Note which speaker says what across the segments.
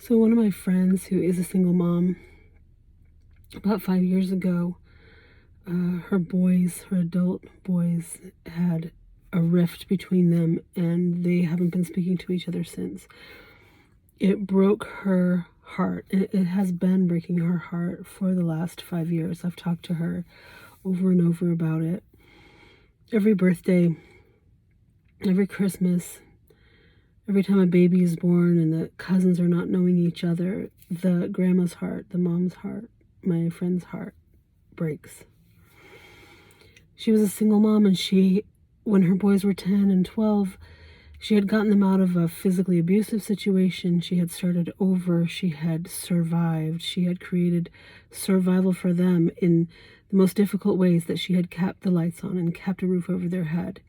Speaker 1: So one of my friends who is a single mom, about 5 years ago, her adult boys, had a rift between them, and they haven't been speaking to each other since. It broke her heart. It has been breaking her heart for the last 5 years. I've talked to her over and over about it. Every birthday, every Christmas, every time a baby is born and the cousins are not knowing each other, the grandma's heart, the mom's heart, my friend's heart breaks. She was a single mom, and when her boys were 10 and 12, she had gotten them out of a physically abusive situation. She had started over. She had survived. She had created survival for them in the most difficult ways, that she had kept the lights on and kept a roof over their head.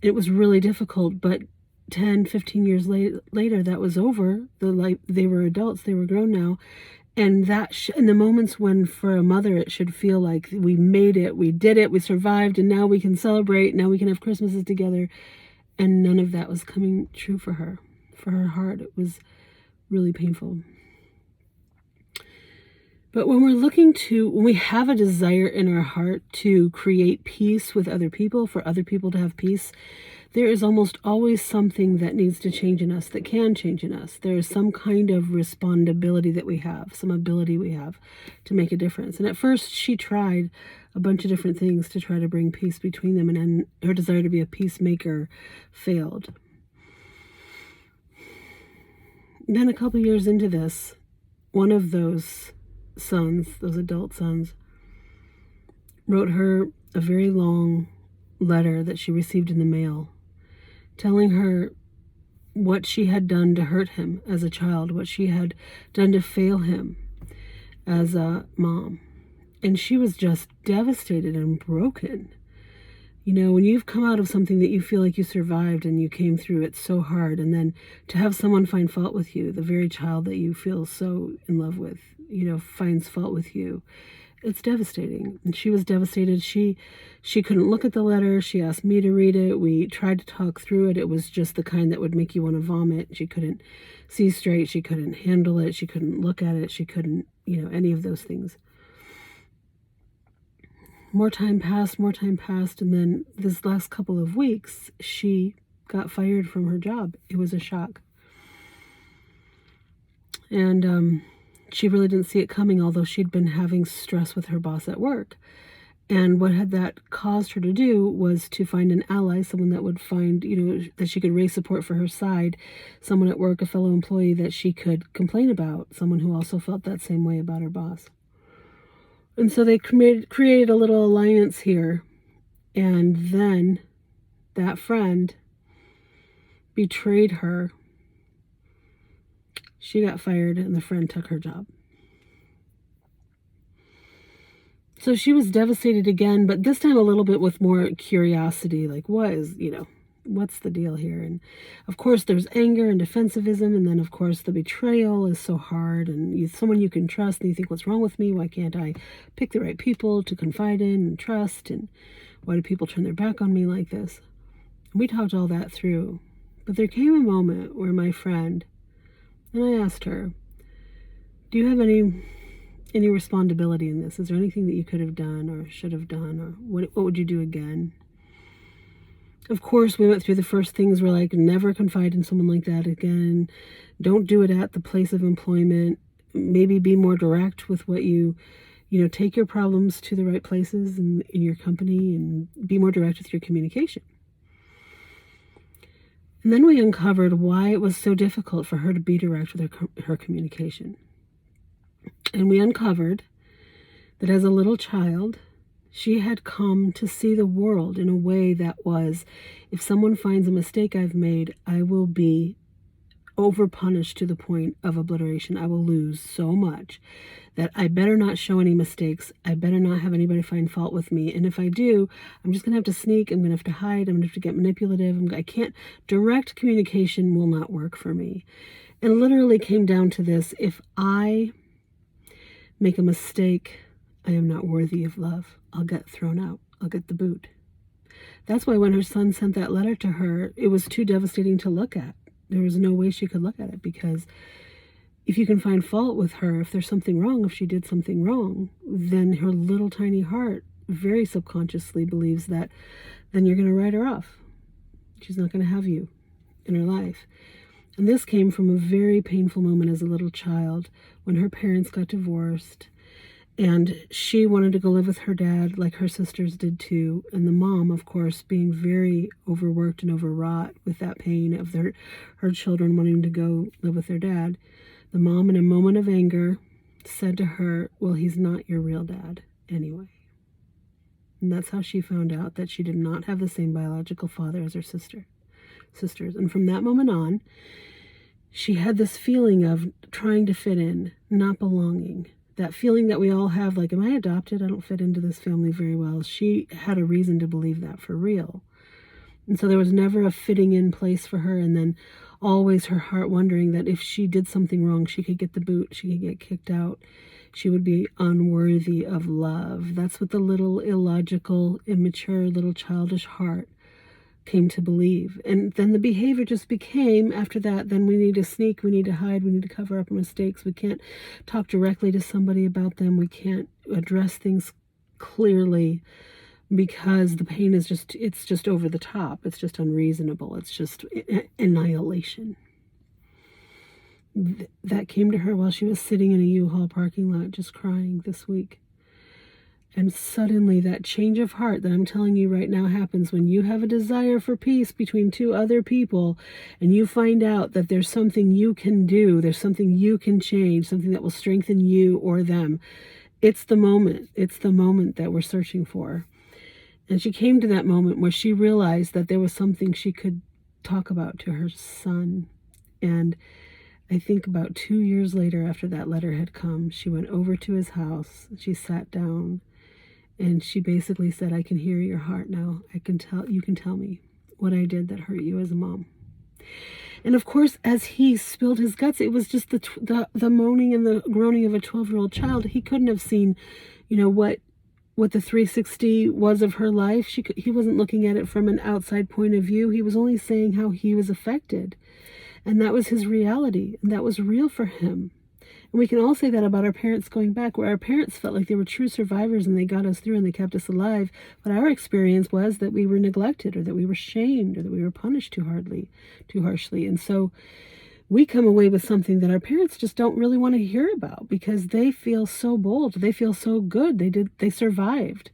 Speaker 1: It was really difficult, but 10, 15 years later, that was over. They were adults. They were grown now. And in the moments when, for a mother, it should feel like we made it, we did it, we survived, and now we can celebrate, now we can have Christmases together. And none of that was coming true for her. For her heart, it was really painful. But when we have a desire in our heart to create peace with other people, for other people to have peace, there is almost always something that needs to change in us, that can change in us. There is some kind of respondability that we have, some ability we have to make a difference. And at first, she tried a bunch of different things to try to bring peace between them, and her desire to be a peacemaker failed. Then a couple years into this, one of those adult sons, wrote her a very long letter that she received in the mail, telling her what she had done to hurt him as a child, what she had done to fail him as a mom. And she was just devastated and broken. You know, when you've come out of something that you feel like you survived and you came through it so hard, and then to have someone find fault with you, the very child that you feel so in love with, finds fault with you, it's devastating. And she was devastated. She couldn't look at the letter. She asked me to read it. We tried to talk through it. It was just the kind that would make you want to vomit. She couldn't see straight. She couldn't handle it. She couldn't look at it. She couldn't, any of those things. More time passed, and then this last couple of weeks, she got fired from her job. It was a shock. And she really didn't see it coming, although she'd been having stress with her boss at work. And what had that caused her to do was to find an ally, someone that would find, that she could raise support for her side, someone at work, a fellow employee that she could complain about, someone who also felt that same way about her boss. And so they created a little alliance here. And then that friend betrayed her. She got fired, and the friend took her job. So she was devastated again, but this time a little bit with more curiosity, like, what's the deal here? And of course there's anger and defensivism, and then of course the betrayal is so hard, and someone you can trust, and you think, what's wrong with me? Why can't I pick the right people to confide in and trust? And why do people turn their back on me like this? And we talked all that through, but there came a moment where my friend, and I asked her, do you have any responsibility in this? Is there anything that you could have done or should have done, or what would you do again? Of course, we went through the first things. We're like, never confide in someone like that again. Don't do it at the place of employment. Maybe be more direct with what take your problems to the right places in your company, and be more direct with your communication. And then we uncovered why it was so difficult for her to be direct with her communication. And we uncovered that as a little child, she had come to see the world in a way that was, if someone finds a mistake I've made, I will be overpunished to the point of obliteration. I will lose so much that I better not show any mistakes. I better not have anybody find fault with me. And if I do, I'm just going to have to sneak. I'm going to have to hide. I'm going to have to get manipulative. I can't. Direct communication will not work for me. And literally came down to this: if I make a mistake, I am not worthy of love. I'll get thrown out. I'll get the boot. That's why when her son sent that letter to her, it was too devastating to look at. There was no way she could look at it, because if you can find fault with her, if there's something wrong, if she did something wrong, then her little tiny heart very subconsciously believes that then you're going to write her off. She's not going to have you in her life. And this came from a very painful moment as a little child when her parents got divorced and she wanted to go live with her dad like her sisters did too. And the mom, of course, being very overworked and overwrought with that pain of her children wanting to go live with their dad. The mom, in a moment of anger, said to her, well, he's not your real dad anyway. And that's how she found out that she did not have the same biological father as her sisters. And from that moment on, she had this feeling of trying to fit in, not belonging. That feeling that we all have, like, am I adopted? I don't fit into this family very well. She had a reason to believe that for real. And so there was never a fitting in place for her. And then always her heart wondering that if she did something wrong, she could get the boot, she could get kicked out. She would be unworthy of love. That's what the little illogical, immature, little childish heart came to believe. And then the behavior just became, after that, then we need to sneak, we need to hide, we need to cover up our mistakes. We can't talk directly to somebody about them. We can't address things clearly because the pain is it's just over the top. It's just unreasonable. It's just annihilation. That came to her while she was sitting in a U-Haul parking lot just crying this week. And suddenly that change of heart that I'm telling you right now happens when you have a desire for peace between two other people and you find out that there's something you can do, there's something you can change, something that will strengthen you or them. It's the moment. It's the moment that we're searching for. And she came to that moment where she realized that there was something she could talk about to her son. And I think about 2 years later, after that letter had come, she went over to his house. She sat down and she basically said, I can hear your heart now. You can tell me what I did that hurt you as a mom. And of course, as he spilled his guts, it was just the moaning and the groaning of a 12-year-old child. He couldn't have seen, what the 360 was of her life. He wasn't looking at it from an outside point of view. He was only saying how he was affected. And that was his reality. And that was real for him. And we can all say that about our parents going back, where our parents felt like they were true survivors and they got us through and they kept us alive. But our experience was that we were neglected or that we were shamed or that we were punished too harshly. And so we come away with something that our parents just don't really want to hear about because they feel so bold. They feel so good. They survived.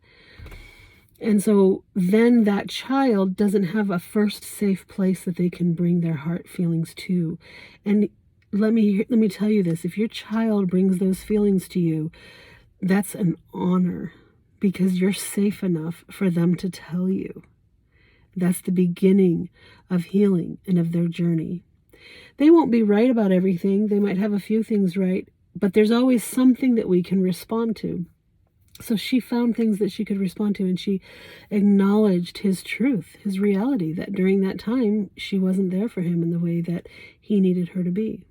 Speaker 1: And so then that child doesn't have a first safe place that they can bring their heart feelings to. And let me tell you this, if your child brings those feelings to you, that's an honor because you're safe enough for them to tell you. That's the beginning of healing and of their journey. They won't be right about everything. They might have a few things right, but there's always something that we can respond to. So she found things that she could respond to, and she acknowledged his truth, his reality, that during that time, she wasn't there for him in the way that he needed her to be.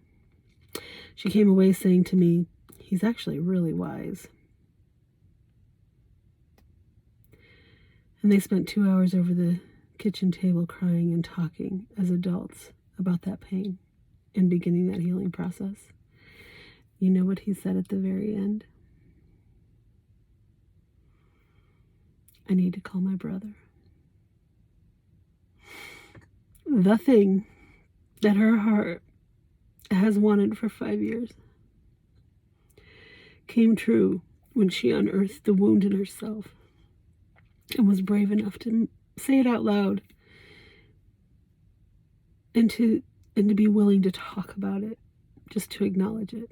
Speaker 1: She came away saying to me, he's actually really wise. And they spent 2 hours over the kitchen table crying and talking as adults about that pain and beginning that healing process. You know what he said at the very end? I need to call my brother. The thing that her heart has wanted for 5 years came true when she unearthed the wound in herself and was brave enough to say it out loud and to be willing to talk about it, just to acknowledge it.